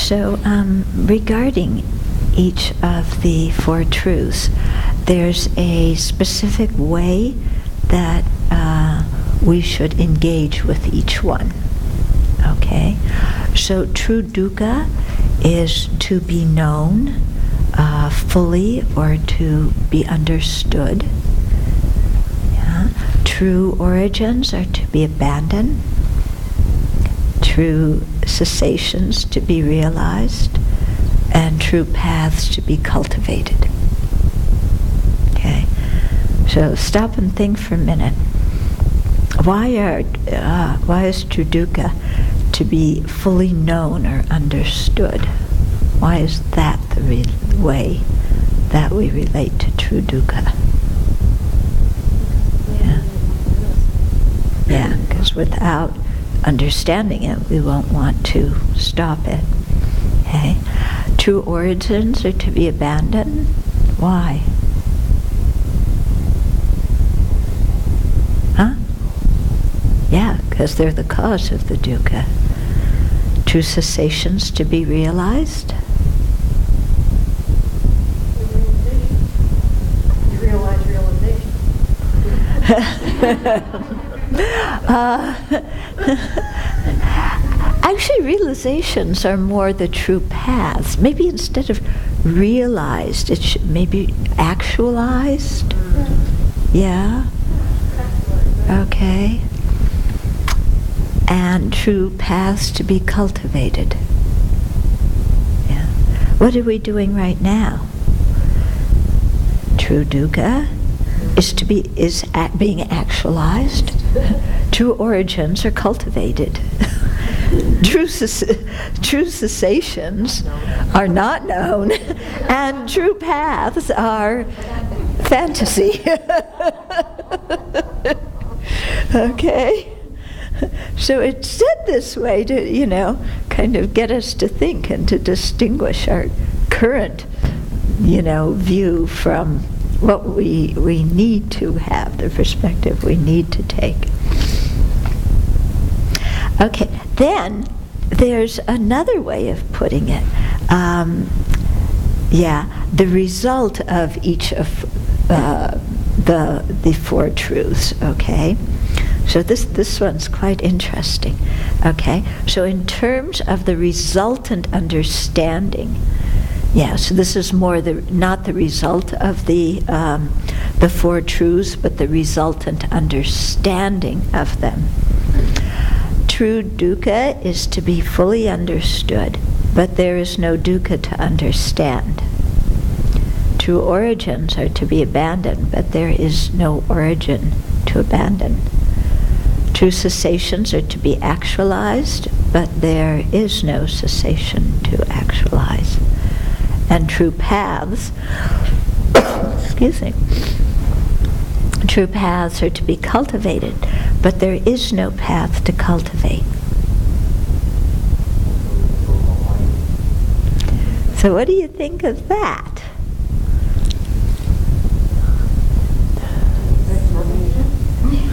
So regarding each of the four truths, there's a specific way that we should engage with each one. Okay? So true dukkha is to be known fully or to be understood. Yeah. True origins are to be abandoned. True cessations to be realized. And true paths to be cultivated. Okay? So stop and think for a minute. Why is true dukkha to be fully known or understood? Why is that the way that we relate to true dukkha? Yeah, because without understanding it, we won't want to stop it. Okay? True origins are to be abandoned. Why? Huh? Yeah, because they're the cause of the dukkha. True cessations to be realized. You realize realization. Actually, realizations are more the true paths. Maybe instead of realized, it should maybe actualized. Yeah. Okay. And true paths to be cultivated. Yeah. What are we doing right now? True dukkha is being actualized. True origins are cultivated. True cessations are not known, and true paths are fantasy. Okay? So it's said this way to, kind of get us to think and to distinguish our current, view from what we need to have, the perspective we need to take. Okay, then there's another way of putting it. The result of each of the four truths, okay? So this one's quite interesting, okay? So in terms of the resultant understanding, so this is more not the result of the four truths, but the resultant understanding of them. True dukkha is to be fully understood, but there is no dukkha to understand. True origins are to be abandoned, but there is no origin to abandon. True cessations are to be actualized, but there is no cessation to actualize. And true paths, true paths are to be cultivated, but there is no path to cultivate. So what do you think of that?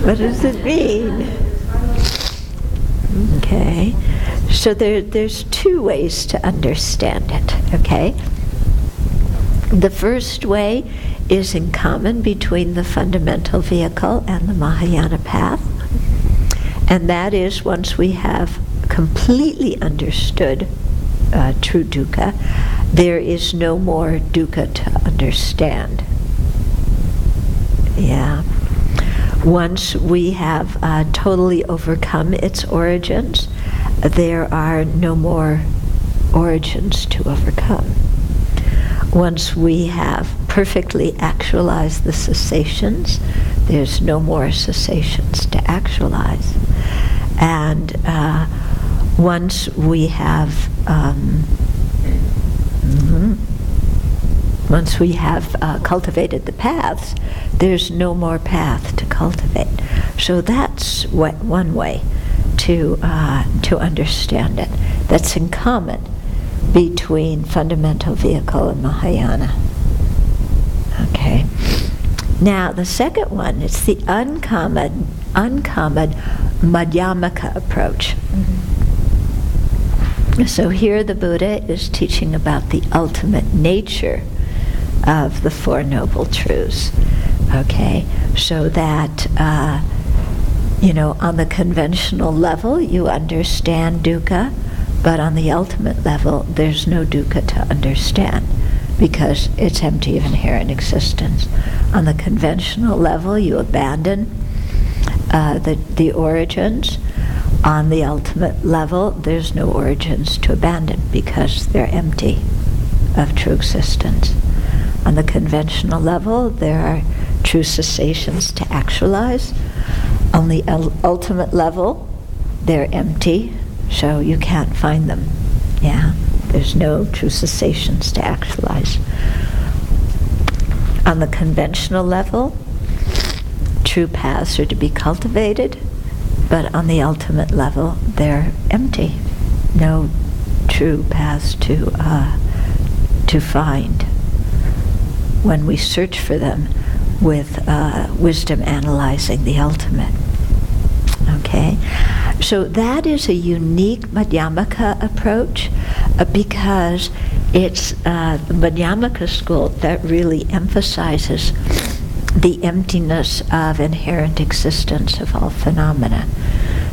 What does it mean? Okay, so there's two ways to understand it, okay? The first way is in common between the fundamental vehicle and the Mahayana path. And that is, once we have completely understood true dukkha, there is no more dukkha to understand. Yeah. Once we have totally overcome its origins, there are no more origins to overcome. Once we have perfectly actualized the cessations, there's no more cessations to actualize. And once we have cultivated the paths, there's no more path to cultivate. So that's one way to understand it. That's in common between fundamental vehicle and Mahayana. Okay. Now the second one is the uncommon Madhyamaka approach. So here the Buddha is teaching about the ultimate nature of the Four Noble Truths. Okay, so that, on the conventional level you understand dukkha, but on the ultimate level there's no dukkha to understand because it's empty of inherent existence. On the conventional level you abandon the origins. On the ultimate level there's no origins to abandon because they're empty of true existence. On the conventional level there are true cessations to actualize. On the ultimate level they're empty, so you can't find them. Yeah, there's no true cessations to actualize. On the conventional level, true paths are to be cultivated, but on the ultimate level, they're empty. No true paths to find when we search for them with wisdom analyzing the ultimate. Okay, so that is a unique Madhyamaka approach because it's the Madhyamaka school that really emphasizes the emptiness of inherent existence of all phenomena.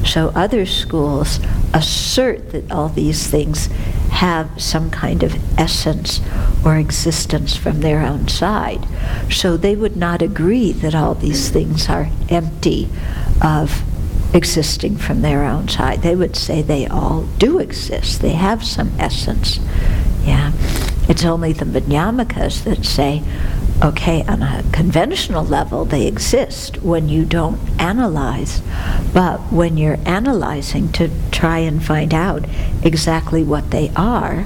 So other schools assert that all these things have some kind of essence or existence from their own side. So they would not agree that all these things are empty of existing from their own side. They would say they all do exist. They have some essence. Yeah. It's only the Madhyamakas that say, okay, on a conventional level they exist when you don't analyze, but when you're analyzing to try and find out exactly what they are,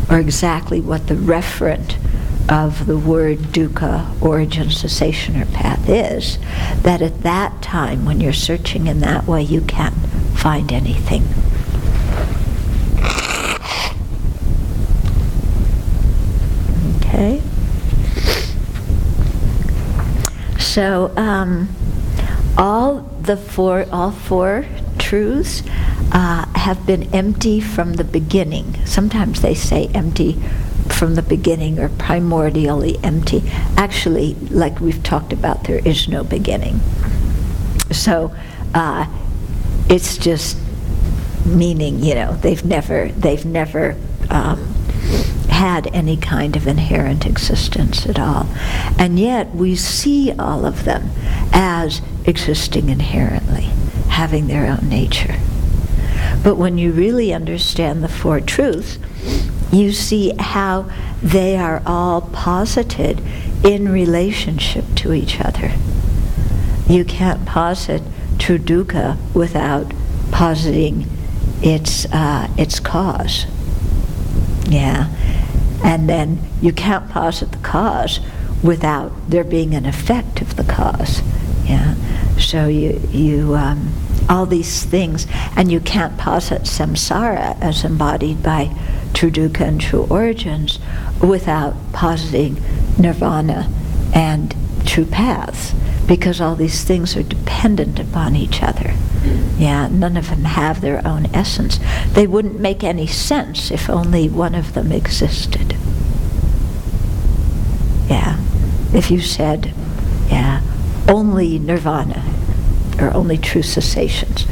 or exactly what the referent of the word dukkha, origin, cessation, or path is, that at that time when you're searching in that way you can't find anything. Okay. So all four truths have been empty from the beginning. Sometimes they say empty from the beginning or primordially empty. Actually, like we've talked about, there is no beginning. So it's just meaning, they've never had any kind of inherent existence at all. And yet we see all of them as existing inherently, having their own nature. But when you really understand the Four Truths, you see how they are all posited in relationship to each other. You can't posit true dukkha without positing its cause. Yeah. And then you can't posit the cause without there being an effect of the cause. Yeah. So you all these things, and you can't posit samsara as embodied by true dukkha and true origins without positing nirvana and true paths, because all these things are dependent upon each other. Yeah, none of them have their own essence. They wouldn't make any sense if only one of them existed. Yeah, if you said, yeah, only nirvana or only true cessations.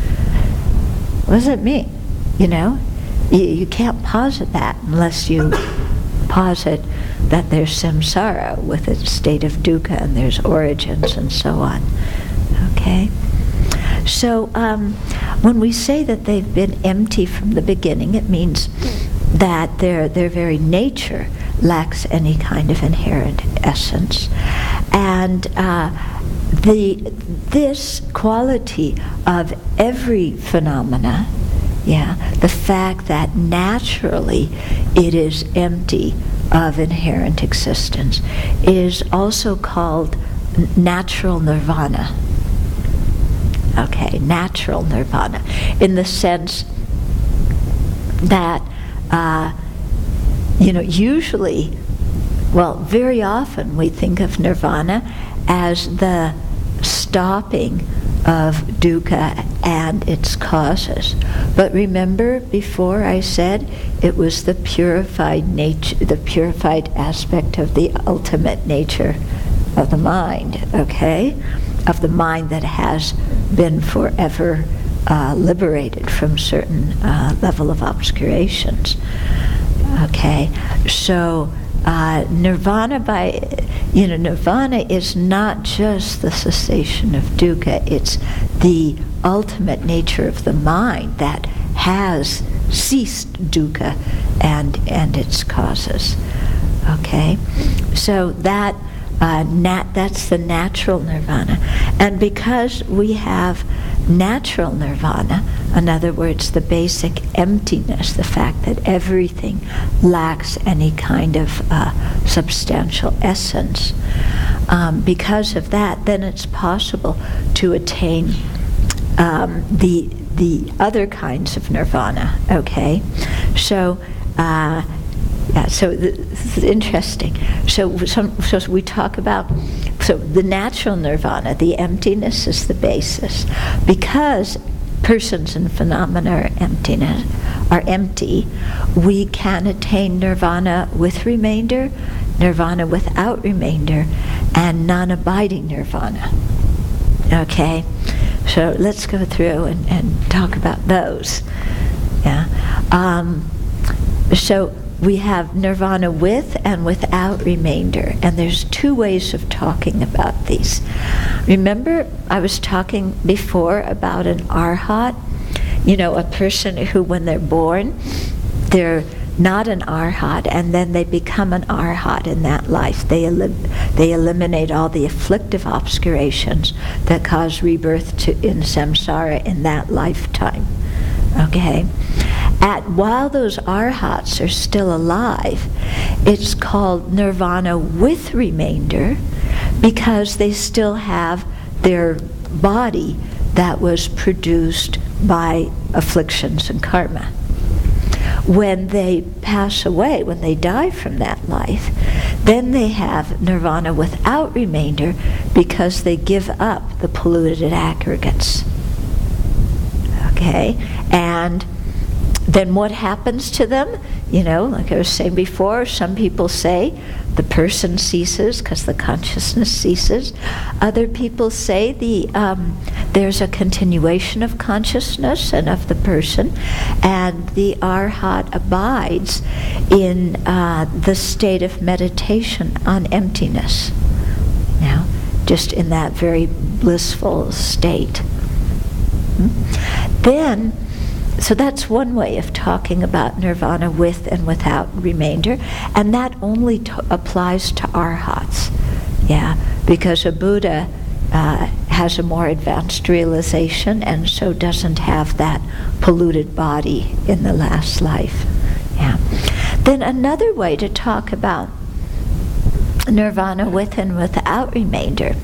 What does it mean? You can't posit that unless you posit that there's samsara with its state of dukkha and there's origins and so on. Okay? So when we say that they've been empty from the beginning, it means that their very nature lacks any kind of inherent essence. And this quality of every phenomena, the fact that naturally it is empty of inherent existence, is also called natural nirvana. Okay, natural nirvana, in the sense that, usually, very often we think of nirvana as the stopping of dukkha and its causes. But remember, before I said it was the purified nature, the purified aspect of the ultimate nature of the mind, okay? Of the mind that has been forever liberated from certain level of obscurations. Okay, so nirvana nirvana is not just the cessation of dukkha, it's the ultimate nature of the mind that has ceased dukkha and its causes. Okay, so that's the natural nirvana. And because we have natural nirvana, in other words, the basic emptiness, the fact that everything lacks any kind of substantial essence, because of that, then it's possible to attain the other kinds of nirvana, okay? So, so this is interesting. So we talk about, so the natural nirvana, the emptiness is the basis. Because persons and phenomena are empty, we can attain nirvana with remainder, nirvana without remainder, and non-abiding nirvana. Okay? So let's go through and talk about those. Yeah. So we have nirvana with and without remainder, and there's two ways of talking about these. Remember, I was talking before about an arhat, a person who, when they're born, they're not an arhat, and then they become an arhat in that life. They eliminate all the afflictive obscurations that cause rebirth in samsara in that lifetime. Okay? While those arhats are still alive, it's called nirvana with remainder because they still have their body that was produced by afflictions and karma. When they pass away, when they die from that life, then they have nirvana without remainder because they give up the polluted aggregates. Okay? And then what happens to them? Like I was saying before, some people say the person ceases because the consciousness ceases. Other people say there's a continuation of consciousness and of the person, and the arhat abides in the state of meditation on emptiness. Just in that very blissful state. Then, so that's one way of talking about nirvana with and without remainder, and that only applies to arhats, because a Buddha has a more advanced realization and so doesn't have that polluted body in the last life. Then another way to talk about nirvana with and without remainder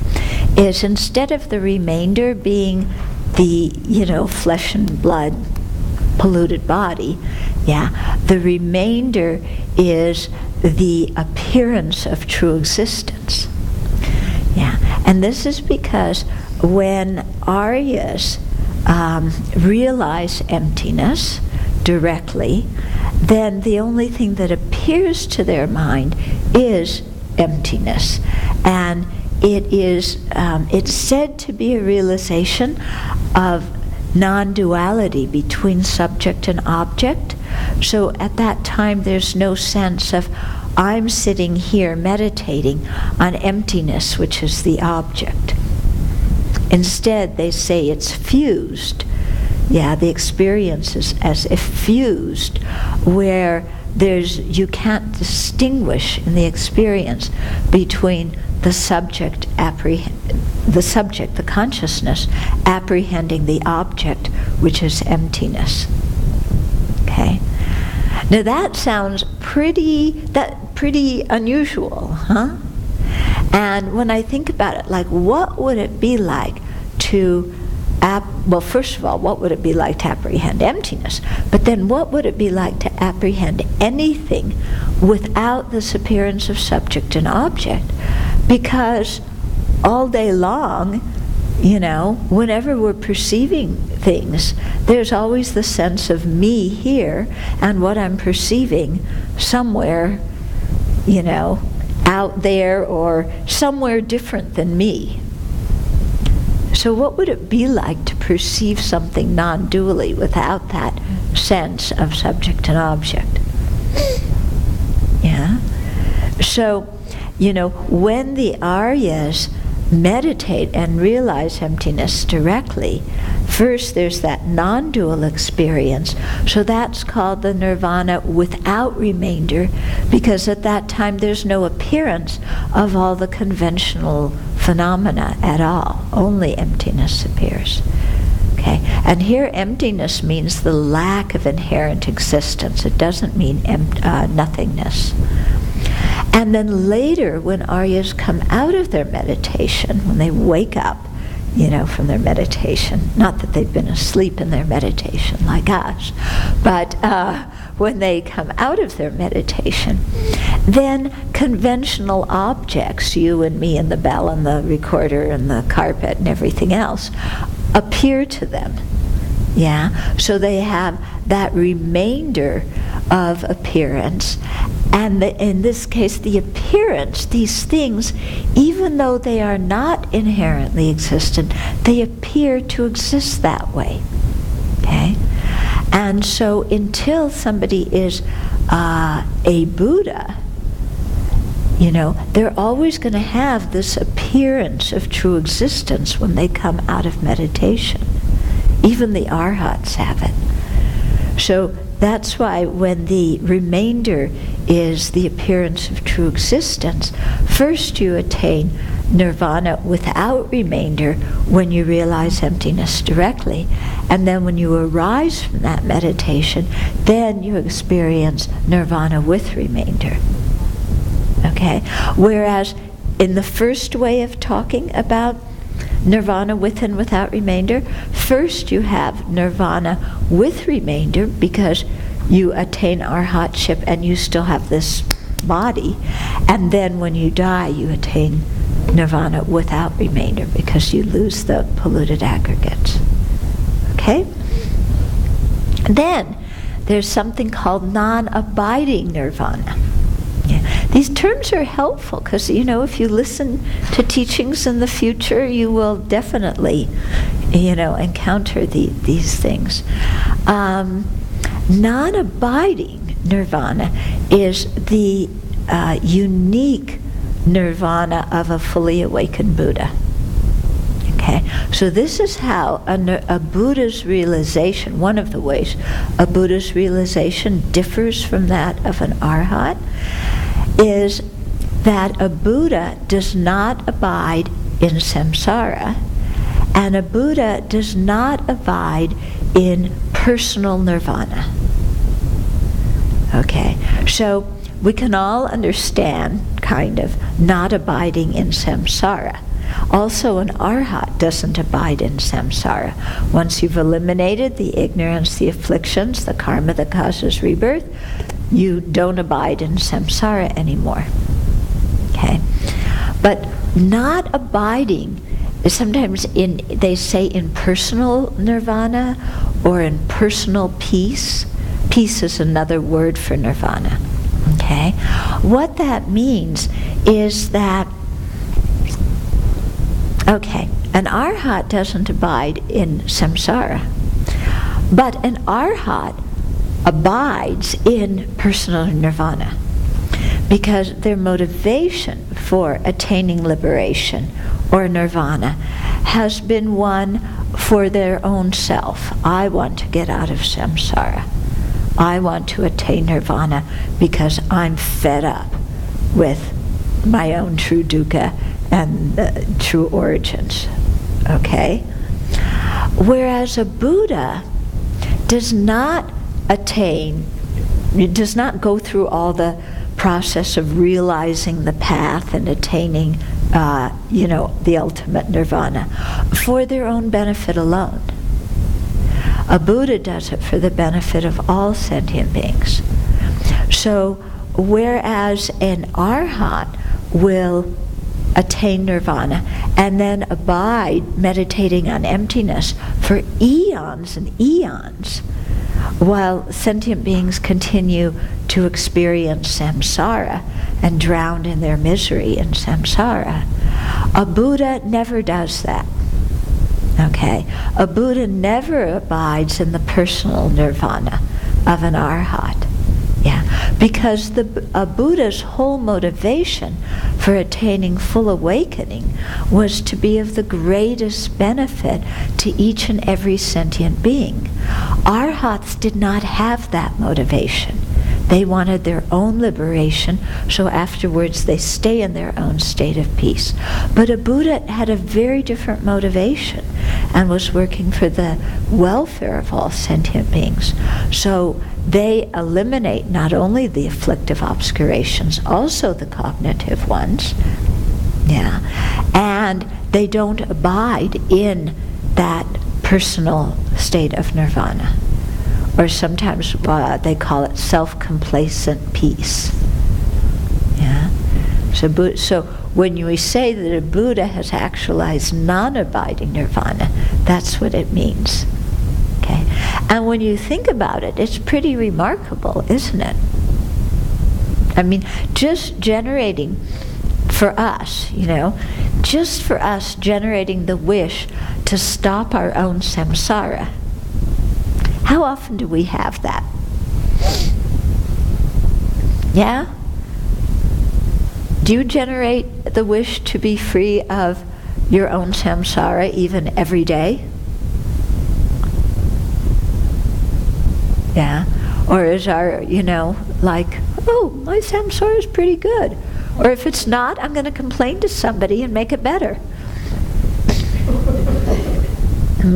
is, instead of the remainder being the, flesh and blood polluted body, the remainder is the appearance of true existence. And this is because when Aryas realize emptiness directly, then the only thing that appears to their mind is emptiness. And it's said to be a realization of non-duality between subject and object. So at that time there's no sense of, I'm sitting here meditating on emptiness, which is the object. Instead, they say it's fused. The experience is as if fused, where you can't distinguish in the experience between the subject, the consciousness, apprehending the object, which is emptiness. Okay. Now that sounds pretty unusual, huh? And when I think about it, like, what would it be like to well, first of all, what would it be like to apprehend emptiness? But then what would it be like to apprehend anything without this appearance of subject and object? Because all day long, whenever we're perceiving things, there's always the sense of me here and what I'm perceiving somewhere, out there or somewhere different than me. So what would it be like to perceive something non-dually without that sense of subject and object? Yeah. So, when the Aryas meditate and realize emptiness directly, first there's that non-dual experience. So that's called the nirvana without remainder, because at that time there's no appearance of all the conventional phenomena at all. Only emptiness appears. Okay, and here emptiness means the lack of inherent existence. It doesn't mean nothingness. And then later, when Aryas come out of their meditation, when they wake up, from their meditation, not that they've been asleep in their meditation like us, but when they come out of their meditation, then conventional objects, you and me and the bell and the recorder and the carpet and everything else, appear to them. Yeah, so they have that remainder of appearance, and in this case, the appearance, these things, even though they are not inherently existent, they appear to exist that way. Okay, and so until somebody is a Buddha, they're always going to have this appearance of true existence when they come out of meditation. Even the arhats have it. So that's why when the remainder is the appearance of true existence, first you attain nirvana without remainder when you realize emptiness directly. And then when you arise from that meditation, then you experience nirvana with remainder. Okay? Whereas in the first way of talking about nirvana with and without remainder, first you have nirvana with remainder because you attain arhatship and you still have this body, and then when you die you attain nirvana without remainder because you lose the polluted aggregates. Okay? Then there's something called non-abiding nirvana. Yeah. These terms are helpful because, if you listen to teachings in the future, you will definitely, encounter these things. Non-abiding nirvana is the unique nirvana of a fully awakened Buddha. Okay, so this is how a Buddha's realization, one of the ways a Buddha's realization differs from that of an arhat, is that a Buddha does not abide in samsara, and a Buddha does not abide in personal nirvana. Okay, so we can all understand, kind of, not abiding in samsara. Also, an arhat doesn't abide in samsara. Once you've eliminated the ignorance, the afflictions, the karma that causes rebirth, you don't abide in samsara anymore. Okay? But not abiding is sometimes they say in personal nirvana or in personal peace. Peace is another word for nirvana. Okay? What that means is that an arhat doesn't abide in samsara, but an arhat abides in personal nirvana because their motivation for attaining liberation or nirvana has been one for their own self. I want to get out of samsara. I want to attain nirvana because I'm fed up with my own true dukkha and true origins. Okay? Whereas a Buddha does not go through all the process of realizing the path and attaining, the ultimate nirvana for their own benefit alone. A Buddha does it for the benefit of all sentient beings. So, whereas an arhat will attain nirvana, and then abide meditating on emptiness for eons and eons, while sentient beings continue to experience samsara and drown in their misery in samsara. A Buddha never does that. Okay? A Buddha never abides in the personal nirvana of an arhat. Yeah, because a Buddha's whole motivation for attaining full awakening was to be of the greatest benefit to each and every sentient being. Arhats did not have that motivation. They wanted their own liberation, so afterwards they stay in their own state of peace. But a Buddha had a very different motivation and was working for the welfare of all sentient beings. So they eliminate not only the afflictive obscurations, also the cognitive ones. Yeah. And they don't abide in that personal state of nirvana. Or sometimes they call it self-complacent peace. Yeah. So when we say that a Buddha has actualized non-abiding nirvana, that's what it means. Okay. And when you think about it, it's pretty remarkable, isn't it? I mean, just generating for us, just for us generating the wish to stop our own samsara. How often do we have that? Yeah? Do you generate the wish to be free of your own samsara even every day? Yeah? Or is our, like, oh, my samsara is pretty good. Or if it's not, I'm going to complain to somebody and make it better.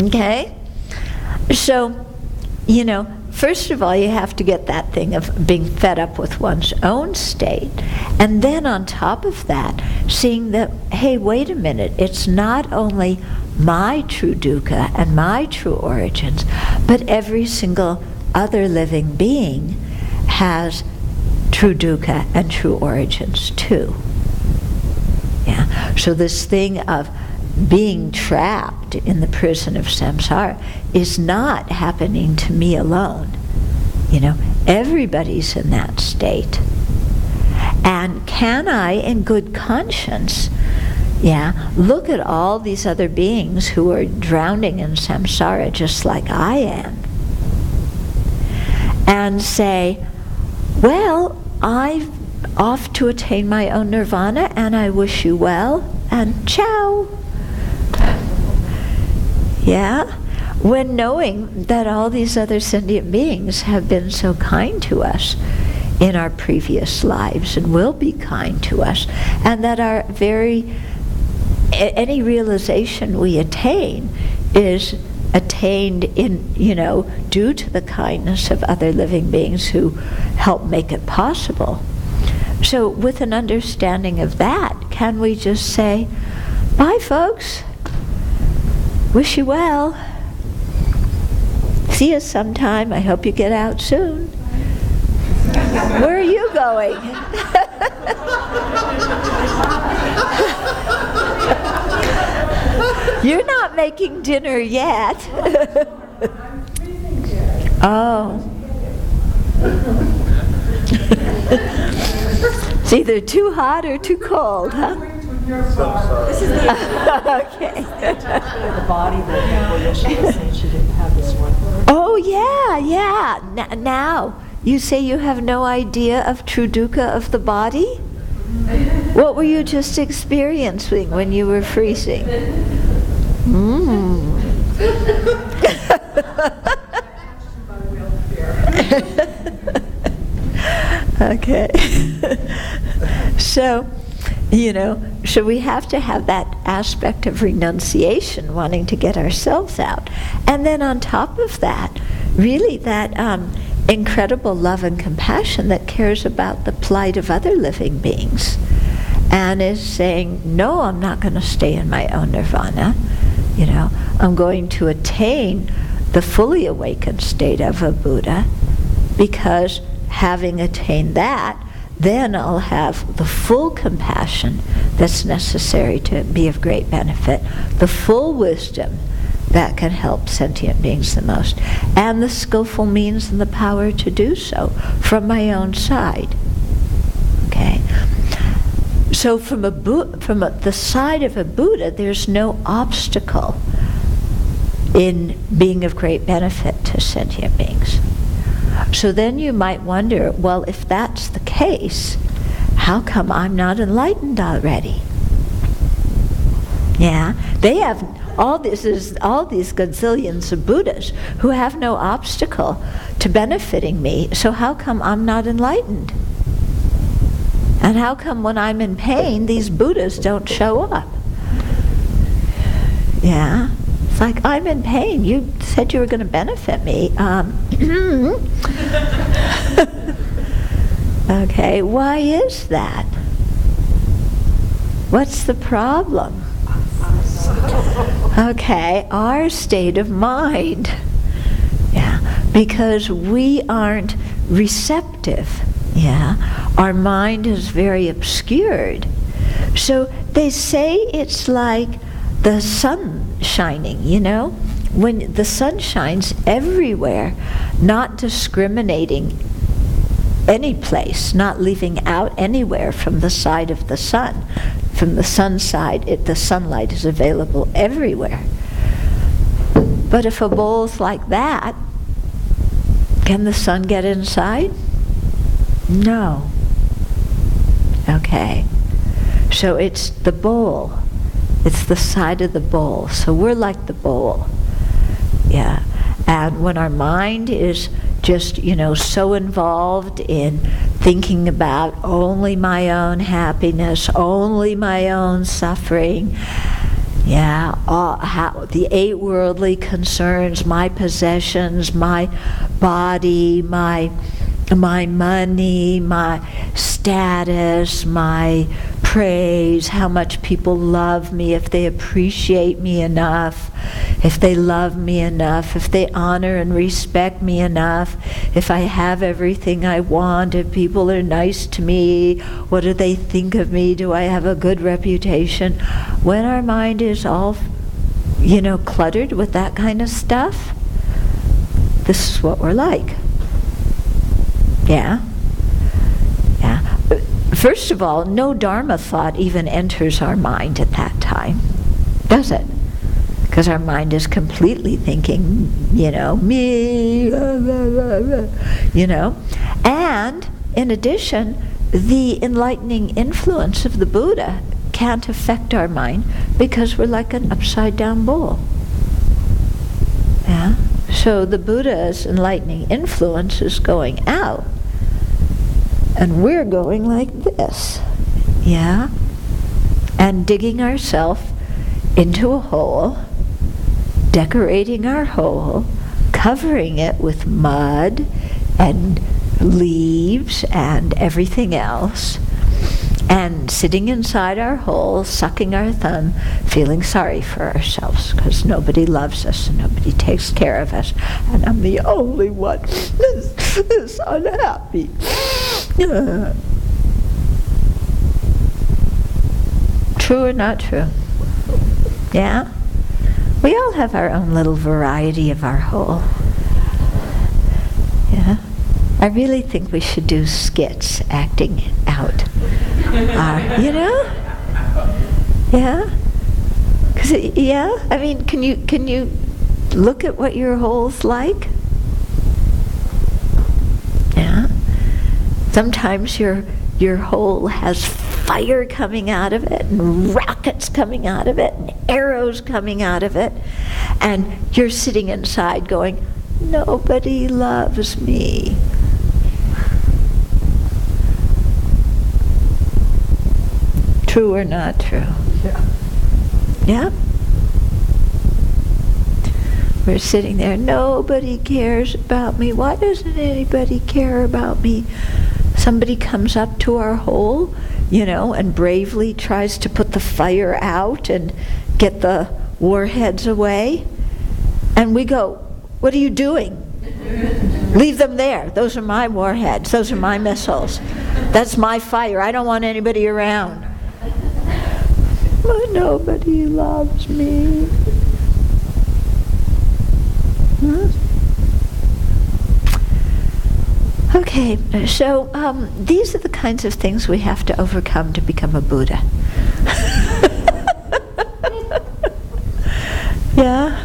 Okay? So, first of all, you have to get that thing of being fed up with one's own state. And then on top of that, seeing that, hey, wait a minute, it's not only my true dukkha and my true origins, but every single other living being has true dukkha and true origins too. Yeah. So this thing of being trapped in the prison of samsara is not happening to me alone. Everybody's in that state. And can I, in good conscience, look at all these other beings who are drowning in samsara just like I am, and say, well, I'm off to attain my own nirvana, and I wish you well, and ciao. Yeah? When knowing that all these other sentient beings have been so kind to us in our previous lives and will be kind to us, and that any realization we attain is attained in, due to the kindness of other living beings who help make it possible. So with an understanding of that, can we just say, bye folks, wish you well, see you sometime, I hope you get out soon. Where are you going? You're not making dinner yet. Oh. It's either too hot or too cold, huh? This is okay. the body that she was saying she didn't have this one. Oh, yeah. Now, you say you have no idea of true dukkha of the body? What were you just experiencing when you were freezing? Okay. So we have to have that aspect of renunciation, wanting to get ourselves out. And then on top of that, really that incredible love and compassion that cares about the plight of other living beings and is saying, no, I'm not going to stay in my own nirvana. I'm going to attain the fully awakened state of a Buddha, because having attained that, then I'll have the full compassion that's necessary to be of great benefit, the full wisdom that can help sentient beings the most, and the skillful means and the power to do so from my own side. Okay? So from the side of a Buddha, there's no obstacle in being of great benefit to sentient beings. So then you might wonder, well, if that's the case, how come I'm not enlightened already? Yeah, they have all these gazillions of Buddhas who have no obstacle to benefiting me, so how come I'm not enlightened? And how come when I'm in pain, these Buddhas don't show up? Yeah, it's like, I'm in pain. You said you were going to benefit me. Okay, why is that? What's the problem? Okay, our state of mind. Yeah, because we aren't receptive. Yeah, our mind is very obscured. So they say it's like the sun shining, you know? When the sun shines everywhere, not discriminating any place, not leaving out anywhere from the side of the sun. From the sun side, the sunlight is available everywhere. But if a bowl's like that, can the sun get inside? No. Okay. So it's the bowl. It's the side of the bowl. So we're like the bowl. Yeah. And when our mind is just, so involved in thinking about only my own happiness, only my own suffering, the 8 worldly concerns, my possessions, my body, my money, my status, my praise, how much people love me, if they appreciate me enough, if they love me enough, if they honor and respect me enough, if I have everything I want, if people are nice to me, what do they think of me, do I have a good reputation? When our mind is all, cluttered with that kind of stuff, this is what we're like. Yeah. First of all, no Dharma thought even enters our mind at that time, does it? Because our mind is completely thinking, me, And in addition, the enlightening influence of the Buddha can't affect our mind because we're like an upside down bowl. Yeah. So the Buddha's enlightening influence is going out. And we're going like this, yeah? And digging ourselves into a hole, decorating our hole, covering it with mud and leaves and everything else, and sitting inside our hole, sucking our thumb, feeling sorry for ourselves because nobody loves us and nobody takes care of us, and I'm the only one that's unhappy. True or not true? Yeah? We all have our own little variety of our hole. Yeah? I really think we should do skits acting out. Yeah? 'Cause I mean, can you look at what your hole's like? Yeah? Sometimes your hole has fire coming out of it, and rockets coming out of it, and arrows coming out of it, and you're sitting inside going, nobody loves me. True or not true? Yeah. Yeah? We're sitting there, nobody cares about me. Why doesn't anybody care about me? Somebody comes up to our hole, and bravely tries to put the fire out and get the warheads away. And we go, what are you doing? Leave them there. Those are my warheads. Those are my missiles. That's my fire. I don't want anybody around. But nobody loves me. Okay, so these are the kinds of things we have to overcome to become a Buddha. Yeah?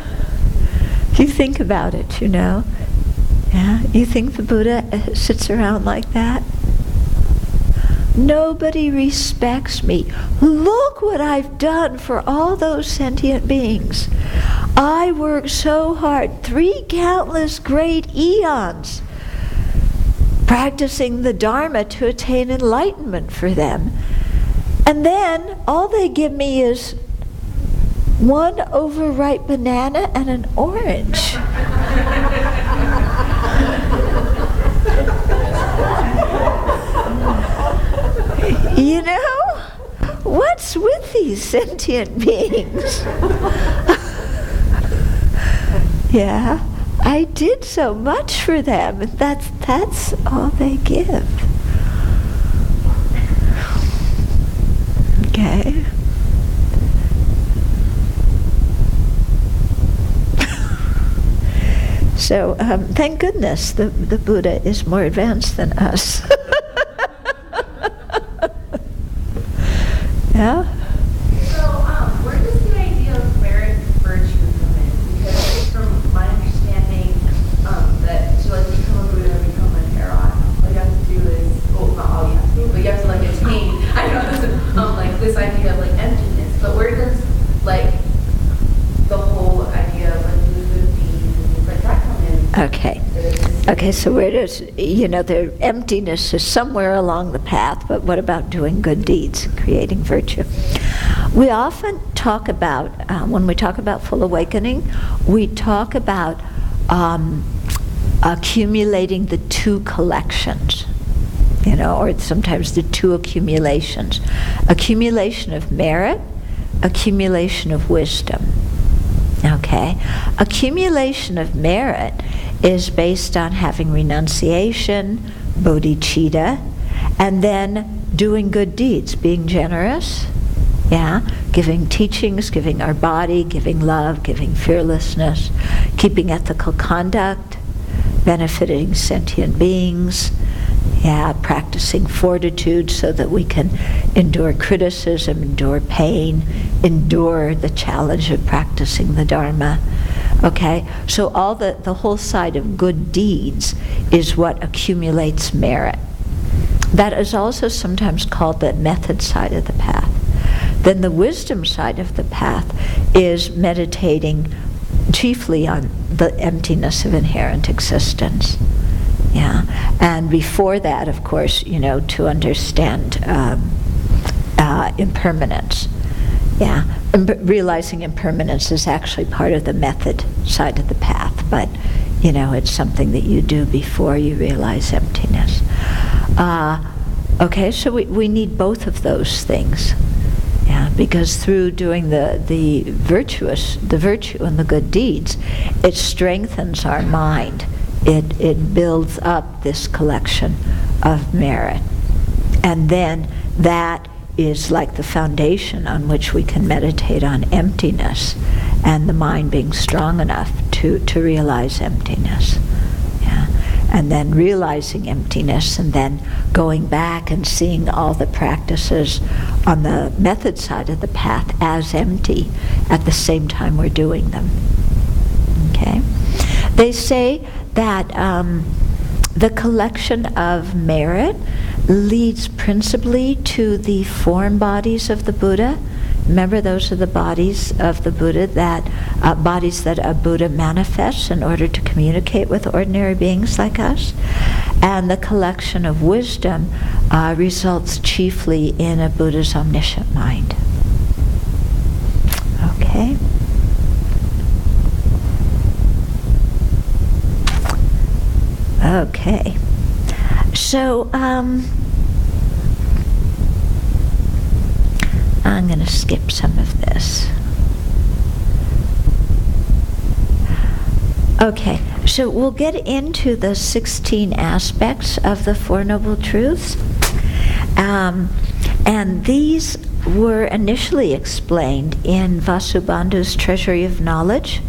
You think about it, Yeah? You think the Buddha sits around like that? Nobody respects me. Look what I've done for all those sentient beings. I worked so hard, 3 countless great eons, practicing the Dharma to attain enlightenment for them. And then all they give me is 1 overripe banana and an orange. What's with these sentient beings? Yeah, I did so much for them, and that's all they give. Okay. So thank goodness the Buddha is more advanced than us. Yeah? So where does the idea of merit virtue come in? Because from my understanding, that to become a Buddha or become an Errot, all you have to do is, well, not all you have to do, but you have to attain, I know, this idea of emptiness. But where does the whole idea of doing good deeds and things like that come in? Okay, so where does, the emptiness is somewhere along the path, but what about doing good deeds, creating virtue? We often talk about, when we talk about full awakening, we talk about accumulating the 2 collections, or sometimes the 2 accumulations. Accumulation of merit, accumulation of wisdom. Okay? Accumulation of merit is based on having renunciation, bodhicitta, and then doing good deeds, being generous, giving teachings, giving our body, giving love, giving fearlessness, keeping ethical conduct, benefiting sentient beings, practicing fortitude so that we can endure criticism, endure pain, endure the challenge of practicing the Dharma. Okay, so all the whole side of good deeds is what accumulates merit. That is also sometimes called the method side of the path. Then the wisdom side of the path is meditating chiefly on the emptiness of inherent existence. And before that, of course, to understand impermanence. Realizing impermanence is actually part of the method side of the path, but it's something that you do before you realize emptiness. Okay, so we need both of those things. Because through doing the virtue and the good deeds, it strengthens our mind. It builds up this collection of merit. And then that is like the foundation on which we can meditate on emptiness and the mind being strong enough to realize emptiness. And then realizing emptiness and then going back and seeing all the practices on the method side of the path as empty at the same time we're doing them. Okay? They say that the collection of merit leads principally to the form bodies of the Buddha. Remember, those are the bodies of the Buddha, bodies that a Buddha manifests in order to communicate with ordinary beings like us. And the collection of wisdom results chiefly in a Buddha's omniscient mind. Okay? Okay. So, I'm going to skip some of this. Okay, so we'll get into the 16 aspects of the Four Noble Truths. And these were initially explained in Vasubandhu's Treasury of Knowledge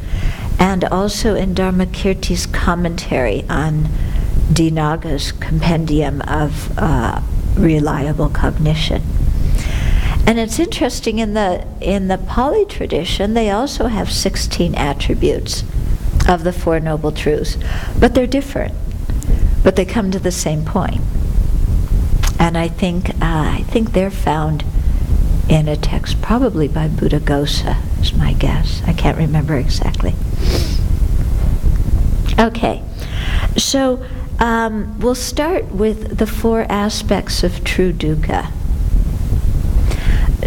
and also in Dharmakirti's commentary on Dinaga's Compendium of Reliable Cognition. And it's interesting, in the Pali tradition, they also have 16 attributes of the Four Noble Truths, but they're different, but they come to the same point. And I think they're found in a text, probably by Buddhaghosa, is my guess. I can't remember exactly. Okay, so we'll start with the four aspects of true dukkha.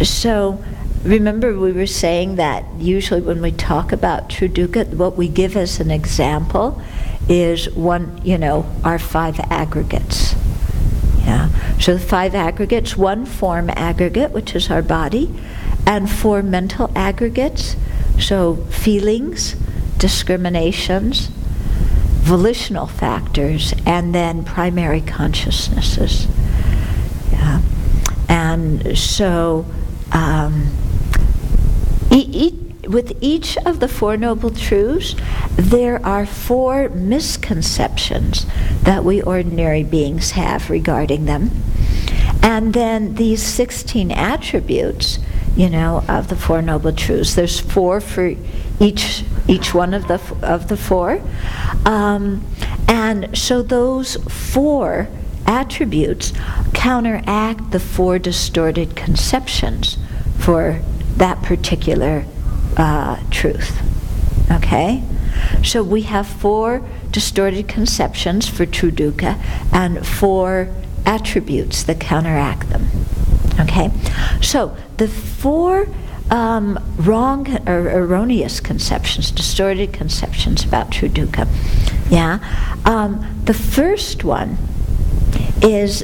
So remember, we were saying that usually when we talk about true dukkha, what we give as an example is our five aggregates. Yeah. So the five aggregates: one form aggregate, which is our body, and four mental aggregates, so feelings, discriminations, volitional factors, and then primary consciousnesses. Yeah. And so with each of the Four Noble Truths, there are four misconceptions that we ordinary beings have regarding them. And then these 16 attributes, of the Four Noble Truths, there's four for each one of the four. And so those four attributes counteract the four distorted conceptions for that particular truth. Okay? So we have four distorted conceptions for true dukkha and four attributes that counteract them. Okay? So the four wrong or erroneous conceptions, distorted conceptions about true dukkha. Yeah? The first one is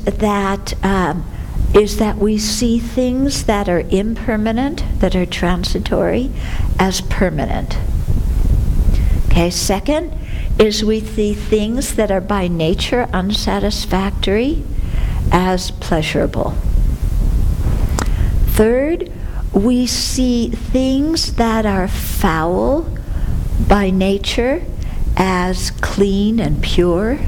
that we see things that are impermanent, that are transitory, as permanent. Okay, second is we see things that are by nature unsatisfactory as pleasurable. Third, we see things that are foul by nature as clean and pure.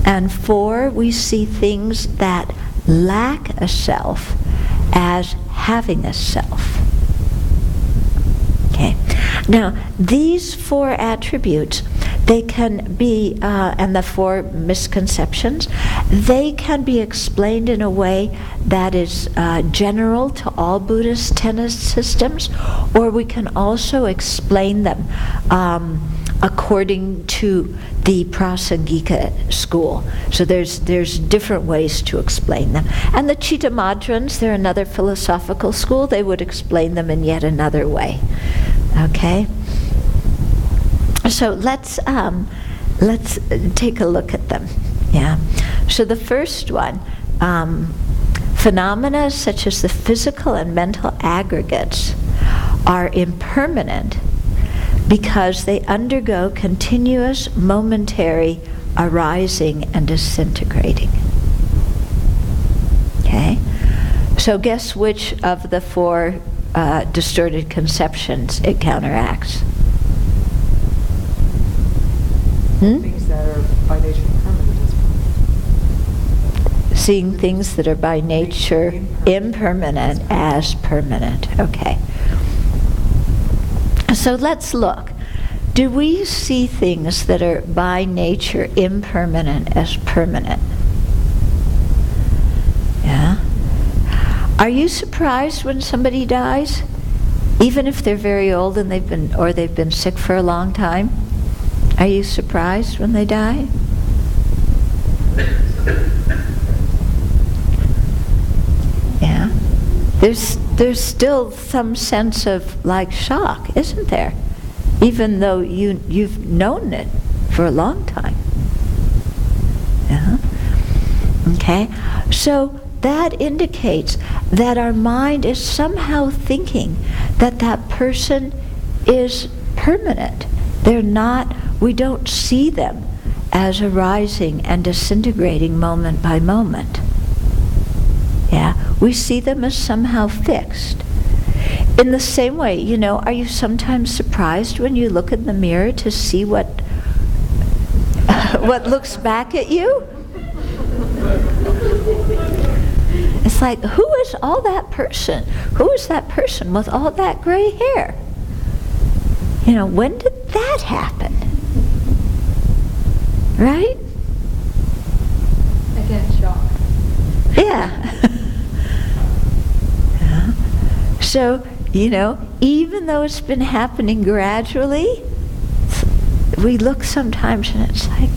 And four, we see things that lack a self as having a self. Okay. Now, these four attributes, they can be, and the four misconceptions, they can be explained in a way that is general to all Buddhist tenet systems, or we can also explain them according to the Prasangika school. So there's different ways to explain them. And the Chittamadrans, they're another philosophical school. They would explain them in yet another way. Okay? So let's take a look at them. Yeah. So the first one, phenomena such as the physical and mental aggregates are impermanent because they undergo continuous momentary arising and disintegrating. Okay? So guess which of the four distorted conceptions it counteracts? Things that are by nature permanent. Seeing things that are by nature impermanent as permanent. Okay. So let's look. Do we see things that are by nature impermanent as permanent? Yeah. Are you surprised when somebody dies? Even if they're very old and they've been sick for a long time? Are you surprised when they die? Yeah. There's still some sense of shock, isn't there? Even though you've known it for a long time. Yeah. Okay. So that indicates that our mind is somehow thinking that that person is permanent. They're not, we don't see them as arising and disintegrating moment by moment. Yeah, we see them as somehow fixed. In the same way, you know, are you sometimes surprised when you look in the mirror to see what what looks back at you? It's like, who is all that person? Who is that person with all that gray hair? You know, when did that happen? Right? I get shocked. Yeah. Yeah. So, you know, even though it's been happening gradually, we look sometimes and it's like,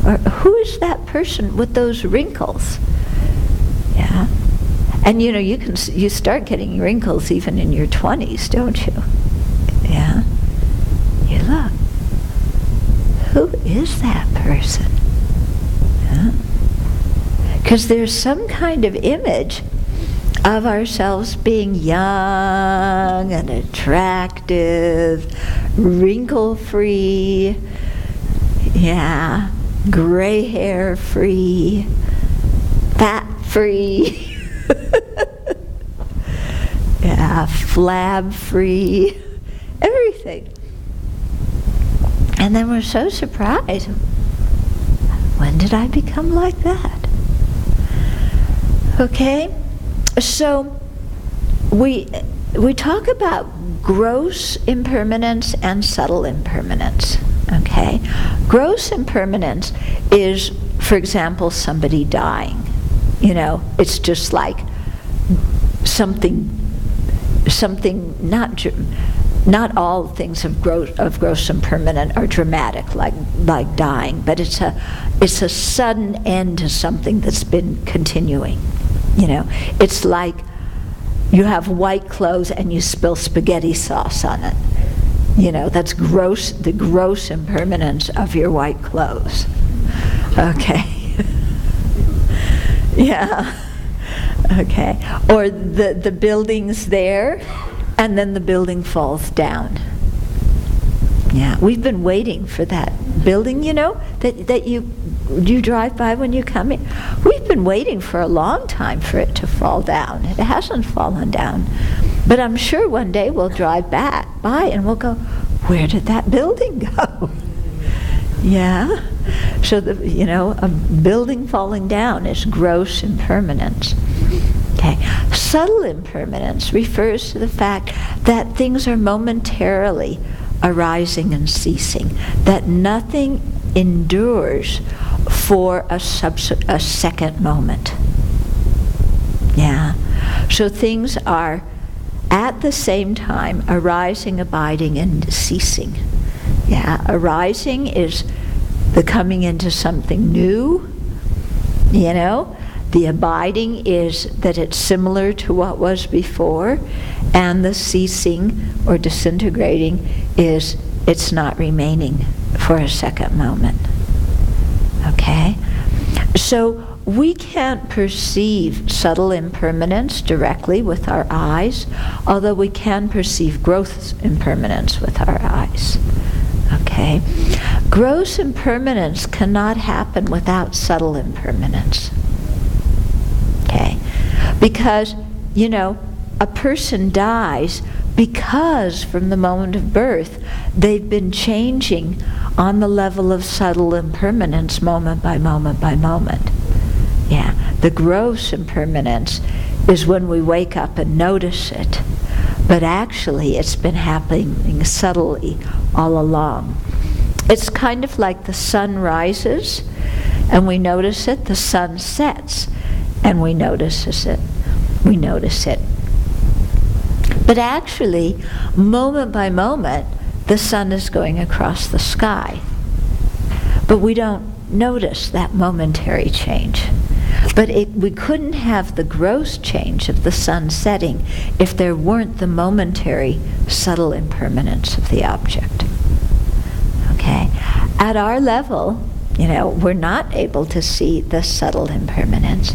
or who is that person with those wrinkles? Yeah. And you know, you start getting wrinkles even in your 20s, don't you? Yeah. You look. Who is that person? Because there's some kind of image of ourselves being young and attractive, wrinkle-free, yeah, gray hair free, fat free, yeah, flab free, everything. And then we're so surprised. When did I become like that? Okay, so we talk about gross impermanence and subtle impermanence. Okay, gross impermanence is, for example, somebody dying. You know, it's just like something not all things of gross impermanent are dramatic, like dying, but it's a sudden end to something that's been continuing. You know, it's like you have white clothes and you spill spaghetti sauce on it. You know, that's gross, the gross impermanence of your white clothes. Okay. Yeah. Okay. Or the building's there, and then the building falls down. Yeah, we've been waiting for that building, you know, that you drive by when you come in. We've been waiting for a long time for it to fall down. It hasn't fallen down. But I'm sure one day we'll drive by and we'll go, where did that building go? Yeah. So, you know, a building falling down is gross impermanence. Okay. Subtle impermanence refers to the fact that things are momentarily arising and ceasing, that nothing endures for a second moment. Yeah. So things are at the same time arising, abiding, and ceasing. Yeah. Arising is the coming into something new, you know. The abiding is that it's similar to what was before, and the ceasing or disintegrating is it's not remaining for a second moment. Okay? So we can't perceive subtle impermanence directly with our eyes, although we can perceive gross impermanence with our eyes. Okay? Gross impermanence cannot happen without subtle impermanence. Okay? Because, you know, a person dies because from the moment of birth they've been changing on the level of subtle impermanence moment by moment by moment. Yeah, the gross impermanence is when we wake up and notice it, but actually it's been happening subtly all along. It's kind of like the sun rises and we notice it, the sun sets and we notice it. But actually, moment by moment, the sun is going across the sky. But we don't notice that momentary change. But we couldn't have the gross change of the sun setting if there weren't the momentary subtle impermanence of the object. Okay? At our level, you know, we're not able to see the subtle impermanence.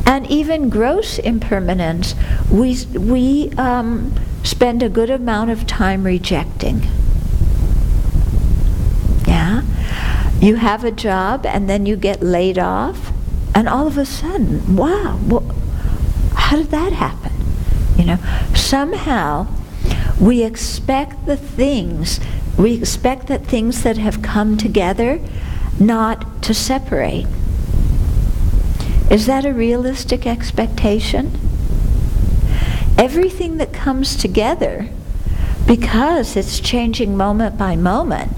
And even gross impermanence, we spend a good amount of time rejecting. Yeah? You have a job and then you get laid off, And all of a sudden, wow, how did that happen? Somehow we expect that things that have come together not to separate. Is that a realistic expectation? Everything that comes together, because it's changing moment by moment,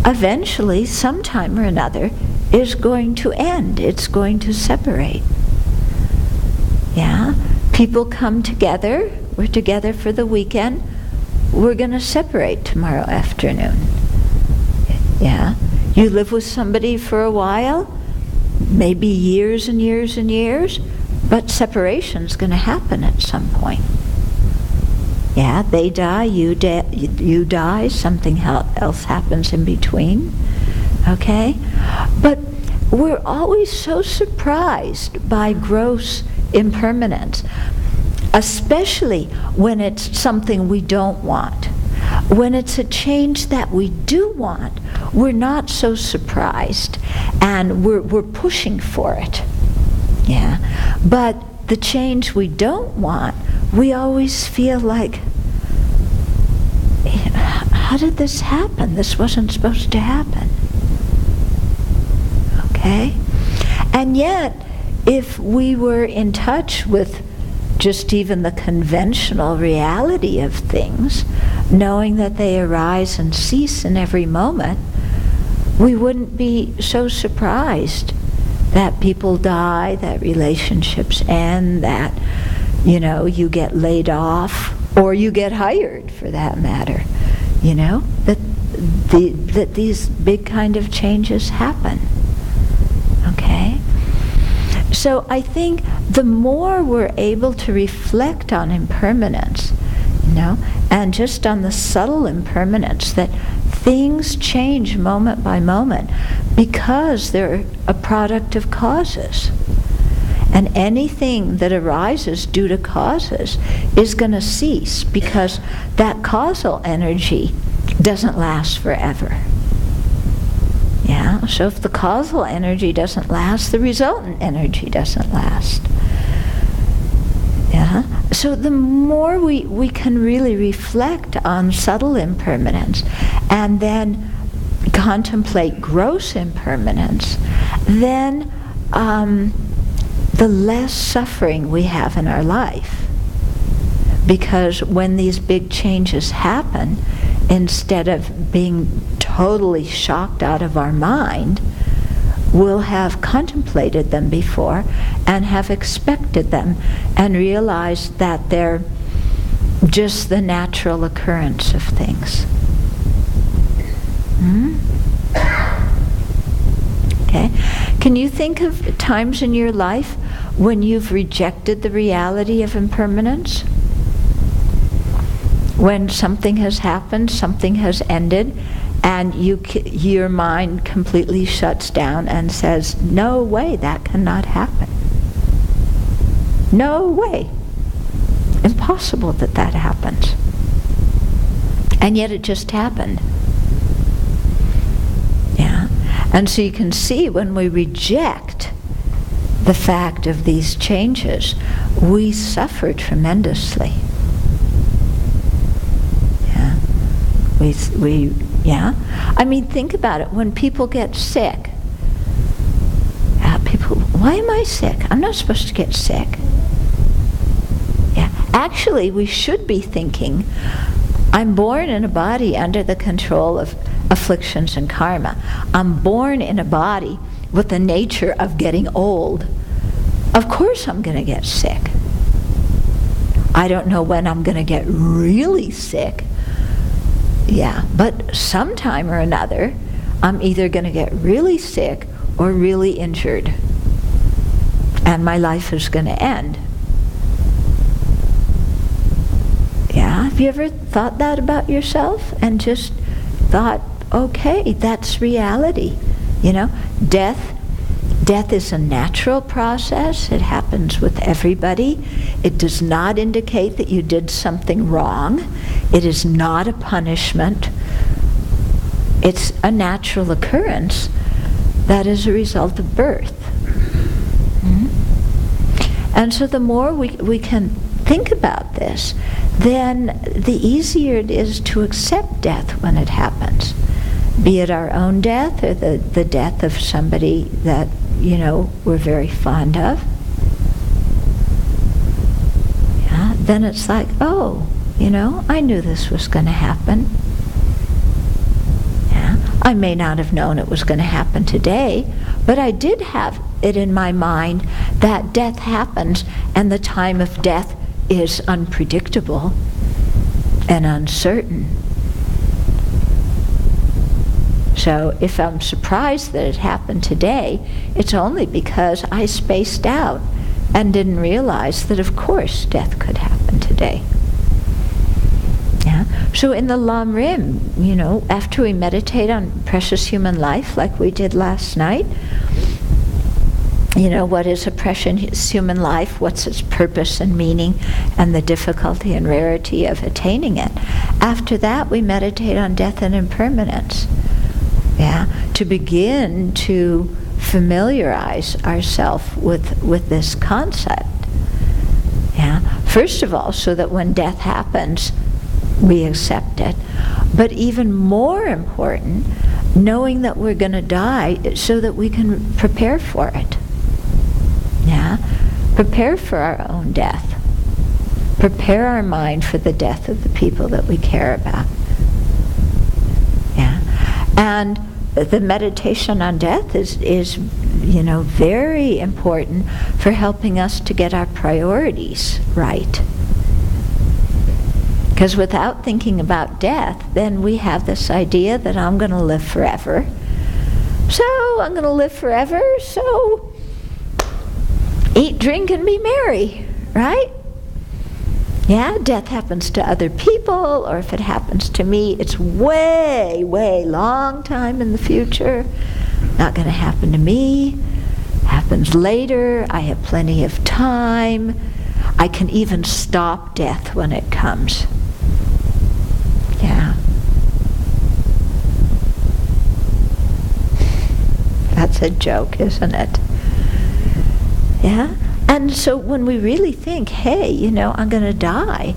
eventually, sometime or another, is going to end. It's going to separate. Yeah? People come together. We're together for the weekend. We're going to separate tomorrow afternoon. Yeah? You live with somebody for a while, maybe years and years and years, but separation's going to happen at some point. Yeah, they die, you die, something else happens in between. Okay? But we're always so surprised by gross impermanence, especially when it's something we don't want. When it's a change that we do want, we're not so surprised, and we're pushing for it. Yeah. But the change we don't want, we always feel like, how did this happen? This wasn't supposed to happen. Okay? And yet, if we were in touch with just even the conventional reality of things, knowing that they arise and cease in every moment, we wouldn't be so surprised that people die, that relationships end, that, you get laid off, or you get hired for that matter. That these big kind of changes happen. Okay? So I think the more we're able to reflect on impermanence, and just on the subtle impermanence, that things change moment by moment because they're a product of causes. And anything that arises due to causes is going to cease, because that causal energy doesn't last forever. Yeah, so if the causal energy doesn't last, the resultant energy doesn't last. Yeah, so the more we can really reflect on subtle impermanence and then contemplate gross impermanence, then the less suffering we have in our life. Because when these big changes happen, instead of being totally shocked out of our mind, we'll have contemplated them before and have expected them and realized that they're just the natural occurrence of things. Okay? Can you think of times in your life when you've rejected the reality of impermanence? When something has happened, something has ended, and your mind completely shuts down and says, no way, that cannot happen. No way. Impossible that that happens. And yet it just happened. Yeah. And so you can see when we reject the fact of these changes, we suffer tremendously. Yeah. I mean, think about it. When people get sick, why am I sick? I'm not supposed to get sick. Yeah. Actually, we should be thinking, I'm born in a body under the control of afflictions and karma. I'm born in a body with the nature of getting old. Of course I'm going to get sick. I don't know when I'm going to get really sick. Yeah, but sometime or another, I'm either going to get really sick or really injured. And my life is going to end. Yeah, have you ever thought that about yourself and just thought, okay, that's reality. Death is a natural process. It happens with everybody. It does not indicate that you did something wrong. It is not a punishment. It's a natural occurrence that is a result of birth. And so the more we can think about this, then the easier it is to accept death when it happens. Be it our own death or the death of somebody that, we're very fond of. Yeah, then it's like, oh, I knew this was going to happen. Yeah, I may not have known it was going to happen today, but I did have it in my mind that death happens, and the time of death is unpredictable and uncertain. So if I'm surprised that it happened today, it's only because I spaced out and didn't realize that, of course, death could happen today. Yeah. So in the Lam Rim, after we meditate on precious human life like we did last night, what is a precious human life, what's its purpose and meaning, and the difficulty and rarity of attaining it. After that, we meditate on death and impermanence. Yeah, to begin to familiarize ourselves with this concept. Yeah, first of all, so that when death happens, we accept it. But even more important, knowing that we're going to die so that we can prepare for it. Yeah, prepare for our own death. Prepare our mind for the death of the people that we care about. Yeah, and the meditation on death is very important for helping us to get our priorities right. Because without thinking about death, then we have this idea that I'm going to live forever. So I'm going to live forever, so eat, drink, and be merry, right? Yeah, death happens to other people, or if it happens to me, it's way, way long time in the future. Not going to happen to me. Happens later. I have plenty of time. I can even stop death when it comes. Yeah. That's a joke, isn't it? Yeah? And so when we really think, hey, I'm going to die,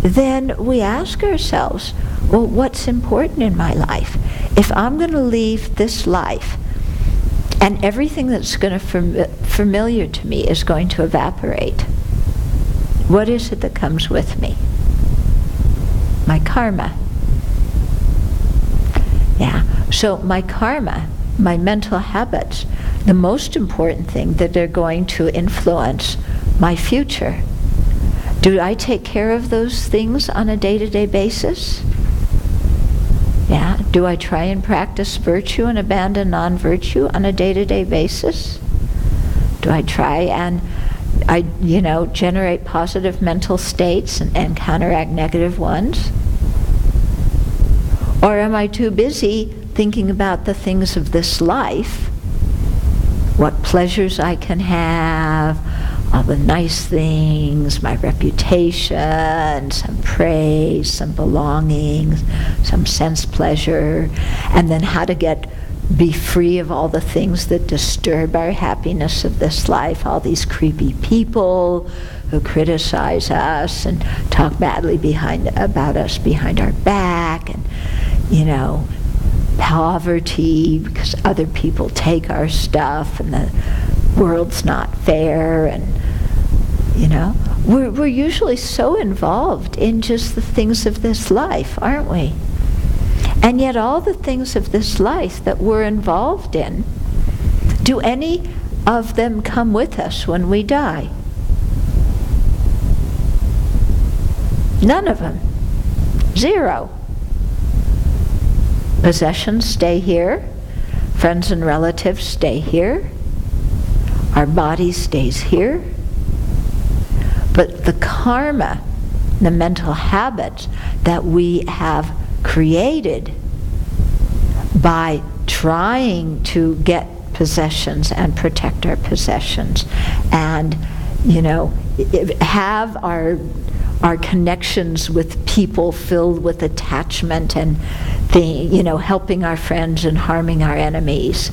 then we ask ourselves, well, what's important in my life? If I'm going to leave this life, and everything that's going to familiar to me is going to evaporate, what is it that comes with me? My karma. Yeah. So my karma, my mental habits, the most important thing that they're going to influence my future. Do I take care of those things on a day-to-day basis? Yeah. Do I try and practice virtue and abandon non-virtue on a day-to-day basis? Do I try and generate positive mental states and counteract negative ones? Or am I too busy thinking about the things of this life, what pleasures I can have, all the nice things, my reputation, some praise, some belongings, some sense pleasure, and then how to be free of all the things that disturb our happiness of this life, all these creepy people who criticize us and talk badly about us behind our back, and poverty because other people take our stuff and the world's not fair, and we're usually so involved in just the things of this life, aren't we? And yet all the things of this life that we're involved in, do any of them come with us when we die? None of them. Zero. Possessions stay here. Friends and relatives stay here. Our body stays here. But the karma, the mental habits that we have created by trying to get possessions and protect our possessions, and have our connections with people filled with attachment and helping our friends and harming our enemies.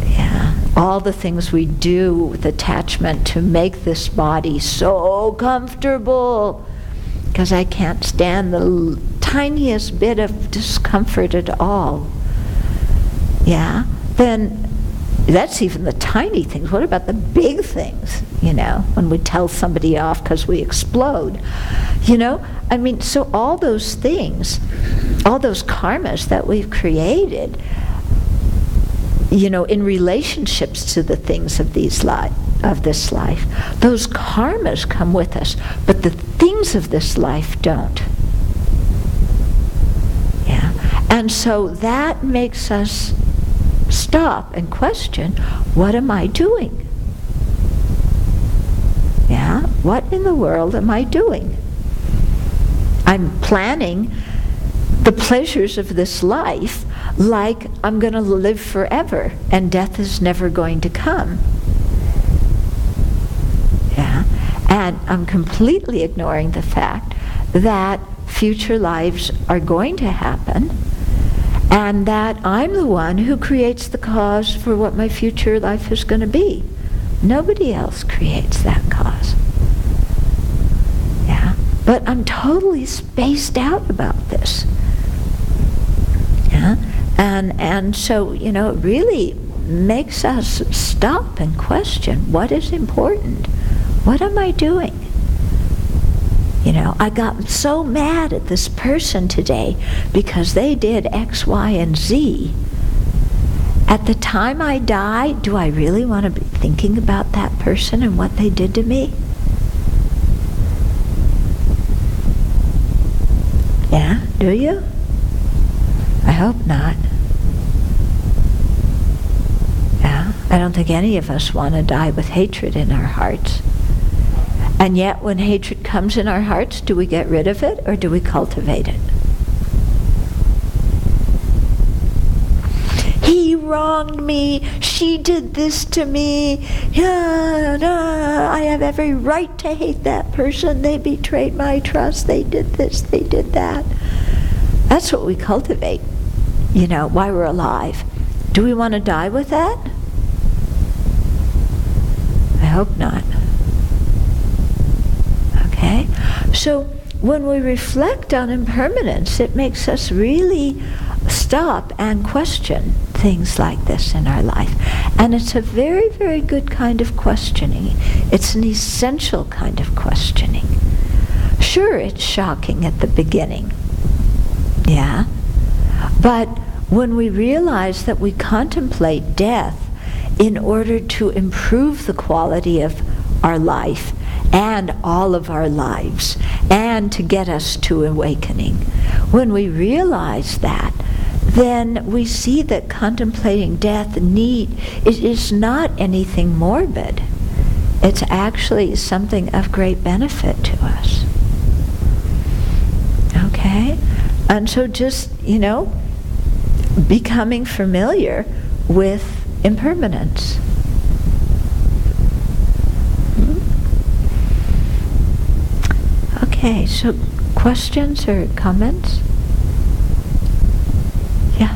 Yeah, all the things we do with attachment to make this body so comfortable, because I can't stand the tiniest bit of discomfort at all. Yeah? Then that's even the tiny things. What about the big things, when we tell somebody off because we explode? So all those things, all those karmas that we've created, in relationships to the things of this life, those karmas come with us, but the things of this life don't. Yeah. And so that makes us stop and question, what am I doing? Yeah, what in the world am I doing? I'm planning the pleasures of this life like I'm going to live forever and death is never going to come. Yeah, and I'm completely ignoring the fact that future lives are going to happen, and that I'm the one who creates the cause for what my future life is going to be. Nobody else creates that cause. Yeah, but I'm totally spaced out about this. Yeah, and so, it really makes us stop and question, what is important? What am I doing? I got so mad at this person today because they did X, Y, and Z. At the time I die, do I really want to be thinking about that person and what they did to me? Yeah, do you? I hope not. Yeah, I don't think any of us want to die with hatred in our hearts. And yet, when hatred comes in our hearts, do we get rid of it or do we cultivate it? He wronged me. She did this to me. I have every right to hate that person. They betrayed my trust. They did this. They did that. That's what we cultivate, while we're alive. Do we want to die with that? I hope not. Okay? So when we reflect on impermanence, it makes us really stop and question things like this in our life. And it's a very, very good kind of questioning. It's an essential kind of questioning. Sure, it's shocking at the beginning. Yeah? But when we realize that we contemplate death in order to improve the quality of our life and all of our lives, and to get us to awakening, when we realize that, then we see that contemplating death is not anything morbid. It's actually something of great benefit to us. Okay? And so just, becoming familiar with impermanence. Okay, so questions or comments? Yeah.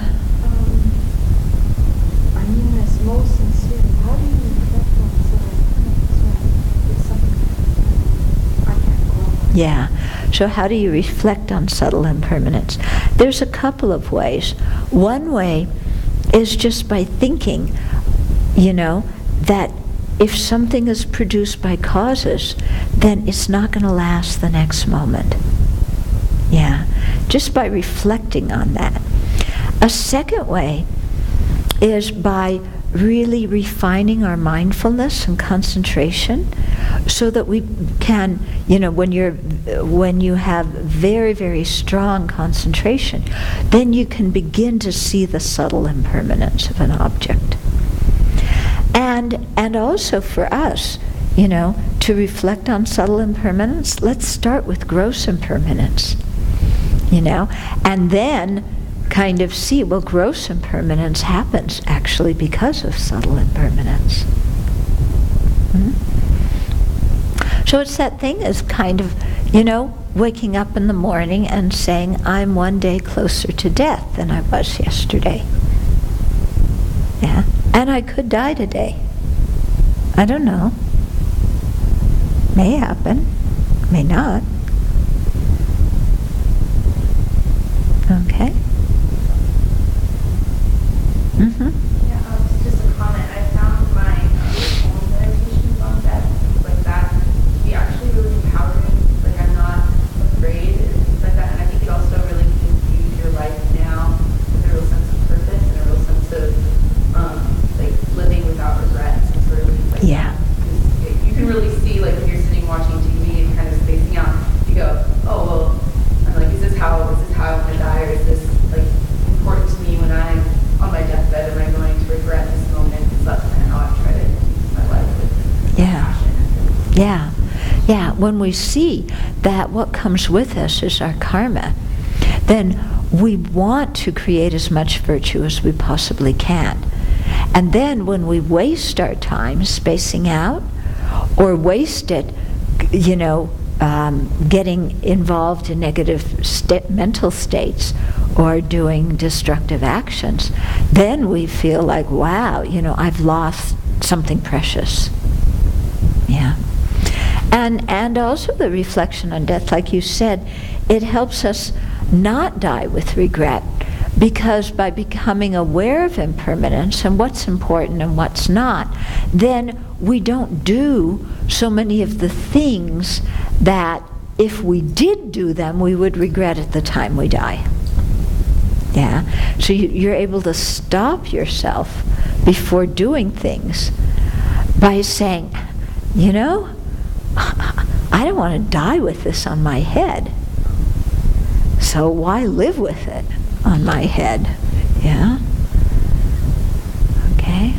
It's most sincere. How do you reflect on subtle it's something I can't go on? Yeah. So how do you reflect on subtle impermanence? There's a couple of ways. One way is just by thinking, that if something is produced by causes, then it's not going to last the next moment. Yeah, just by reflecting on that. A second way is by really refining our mindfulness and concentration so that we can, when you have very, very strong concentration, then you can begin to see the subtle impermanence of an object. And also for us, to reflect on subtle impermanence, let's start with gross impermanence, and then kind of see, well, gross impermanence happens actually because of subtle impermanence. So it's that thing as kind of, waking up in the morning and saying, I'm one day closer to death than I was yesterday. Yeah. And I could die today. I don't know. May happen, may not. Okay? Mm-hmm. Yeah, just a comment. I found my own meditations on death, like that, to be actually really empowering. Like, I'm not afraid and things like that. And I think it also really infuse your life now with a real sense of purpose and a real sense of, like, living without regrets and sort of things like Yeah. that. 'Cause you can really see, like, when you're sitting watching TV and kind of spacing out, you go, oh, well, I'm like, is this how I'm going to die, or is this, like, important to me when I'm on my deathbed? Am I going to regret this moment? Because that's kind of how I try to use my life with Yeah. passion. Yeah. Yeah. When we see that what comes with us is our karma, then we want to create as much virtue as we possibly can. And then when we waste our time spacing out, or waste it, getting involved in negative mental states or doing destructive actions, then we feel like, wow, I've lost something precious. Yeah. And also the reflection on death, like you said, it helps us not die with regret, because by becoming aware of impermanence and what's important and what's not, then we don't do so many of the things that if we did do them, we would regret at the time we die. Yeah? So you're able to stop yourself before doing things by saying, I don't want to die with this on my head. So why live with it on my head? Yeah? Okay?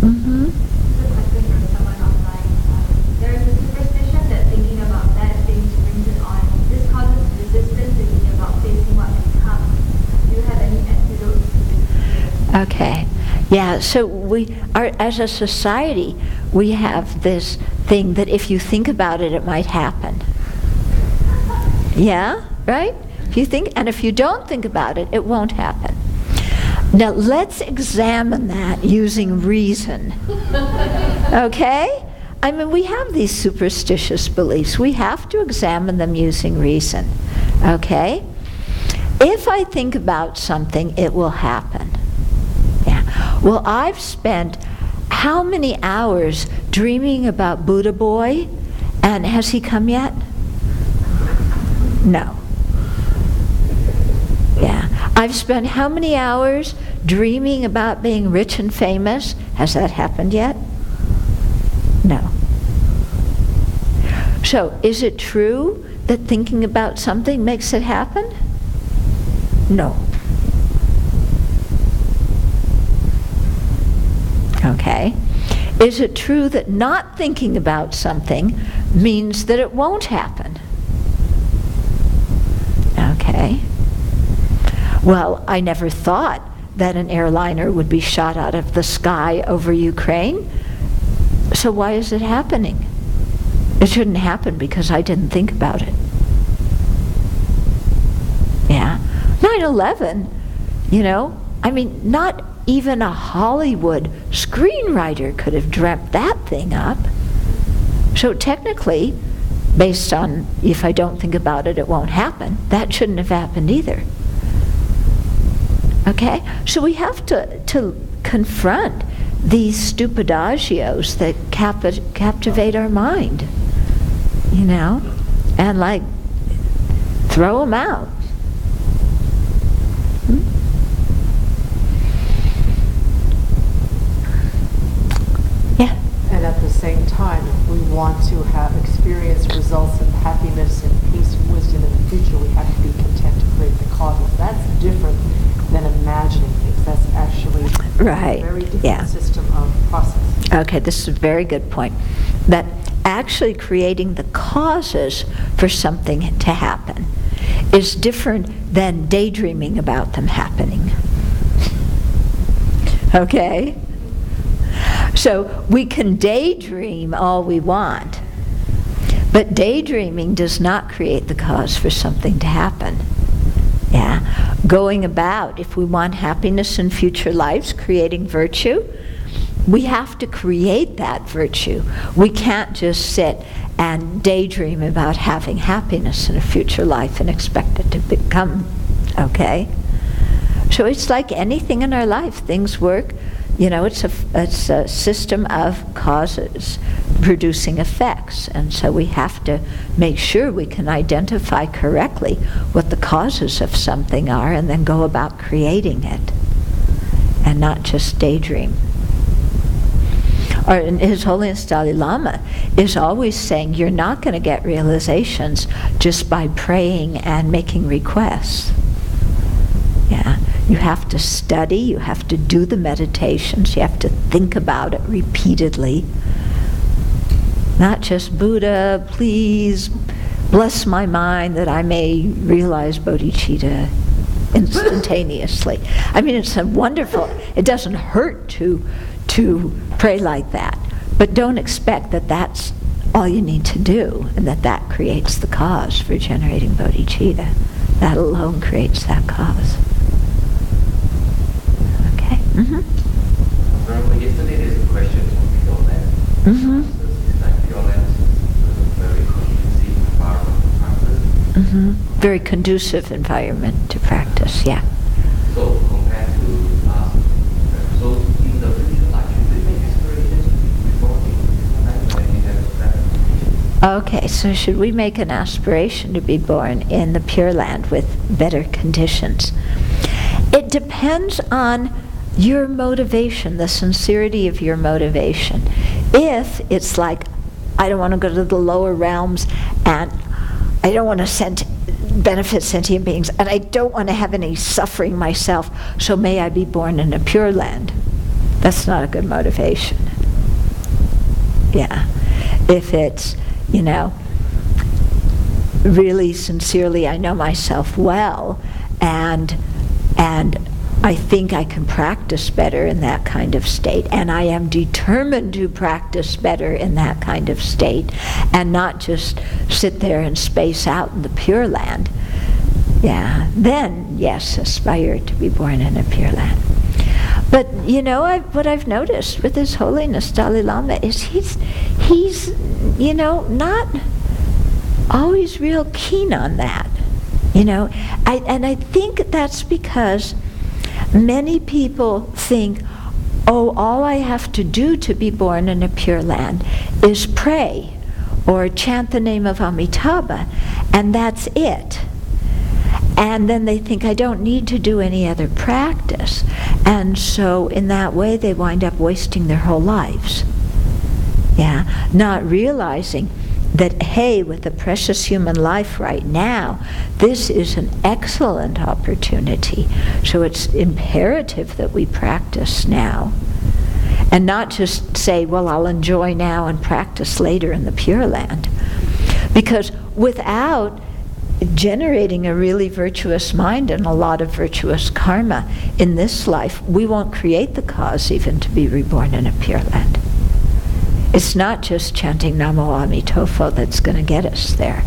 Mm-hmm. This is a question from someone online. There is a superstition that thinking about bad things brings it on. This causes resistance thinking about facing what may come. Do you have any antidotes to this? Okay. Yeah, so we are, as a society, we have this thing that if you think about it, it might happen. Yeah? Right? If you think, and if you don't think about it, it won't happen. Now let's examine that using reason. Okay? I mean, we have these superstitious beliefs. We have to examine them using reason. Okay? If I think about something, it will happen. Yeah. Well, I've spent how many hours dreaming about Buddha Boy, and has he come yet? No. Yeah. I've spent how many hours dreaming about being rich and famous? Has that happened yet? No. So, is it true that thinking about something makes it happen? No. Okay. Is it true that not thinking about something means that it won't happen? Okay. Well, I never thought that an airliner would be shot out of the sky over Ukraine. So why is it happening? It shouldn't happen because I didn't think about it. Yeah. 9/11, I mean, not even a Hollywood screenwriter could have dreamt that thing up. So technically, based on if I don't think about it, it won't happen, that shouldn't have happened either. Okay? So we have to confront these stupidagios that captivate our mind, and like throw them out. Yeah. And at the same time, if we want to have experienced results of happiness and peace and wisdom in the future, we have to be content to create the causes. That's different than imagining things. That's actually Right. a very different Yeah. system of process. Okay, this is a very good point. That actually creating the causes for something to happen is different than daydreaming about them happening. Okay? So we can daydream all we want, but daydreaming does not create the cause for something to happen. Yeah? going about, if we want happiness in future lives, creating virtue, we have to create that virtue. We can't just sit and daydream about having happiness in a future life and expect it to become, okay? So it's like anything in our life. Things work, it's a system of causes producing effects. And so we have to make sure we can identify correctly what the causes of something are and then go about creating it and not just daydream. Or His Holiness Dalai Lama is always saying you're not going to get realizations just by praying and making requests. Yeah, you have to study, you have to do the meditations, you have to think about it repeatedly. Not just, Buddha, please bless my mind that I may realize bodhicitta instantaneously. I mean, it's a wonderful, it doesn't hurt to pray like that, but don't expect that that's all you need to do and that creates the cause for generating bodhicitta. That alone creates that cause. Okay. Remember yesterday there's a question on Pure Land. It's like Pure Land is a very conducive environment to practice. Very conducive environment to practice, yeah. So compared to last, so in the future life, should we make aspirations to be reborn in life when you have that? Okay, so should we make an aspiration to be born in the Pure Land with better conditions? It depends on your motivation, the sincerity of your motivation. If it's like, I don't want to go to the lower realms and I don't want to benefit sentient beings and I don't want to have any suffering myself, so may I be born in a Pure Land. That's not a good motivation. Yeah. If it's, really sincerely, I know myself well, and I think I can practice better in that kind of state, and I am determined to practice better in that kind of state, and not just sit there and space out in the Pure Land. Yeah, then, yes, aspire to be born in a Pure Land. But, what I've noticed with His Holiness Dalai Lama is he's not always real keen on that. I think that's because many people think, all I have to do to be born in a Pure Land is pray or chant the name of Amitabha, and that's it. And then they think, I don't need to do any other practice. And so in that way, they wind up wasting their whole lives. Yeah, not realizing that, hey, with the precious human life right now, this is an excellent opportunity. So it's imperative that we practice now. And not just say, well, I'll enjoy now and practice later in the Pure Land. Because without generating a really virtuous mind and a lot of virtuous karma in this life, we won't create the cause even to be reborn in a Pure Land. It's not just chanting Namo Amitofo that's going to get us there.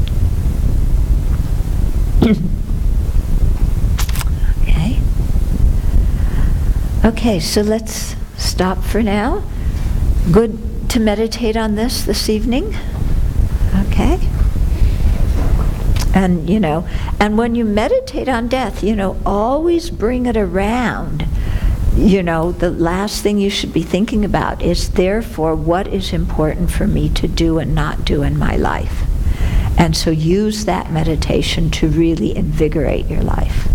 Okay, so let's stop for now. Good to meditate on this evening. Okay. And, and when you meditate on death, always bring it around. The last thing you should be thinking about is, therefore, what is important for me to do and not do in my life. And so use that meditation to really invigorate your life.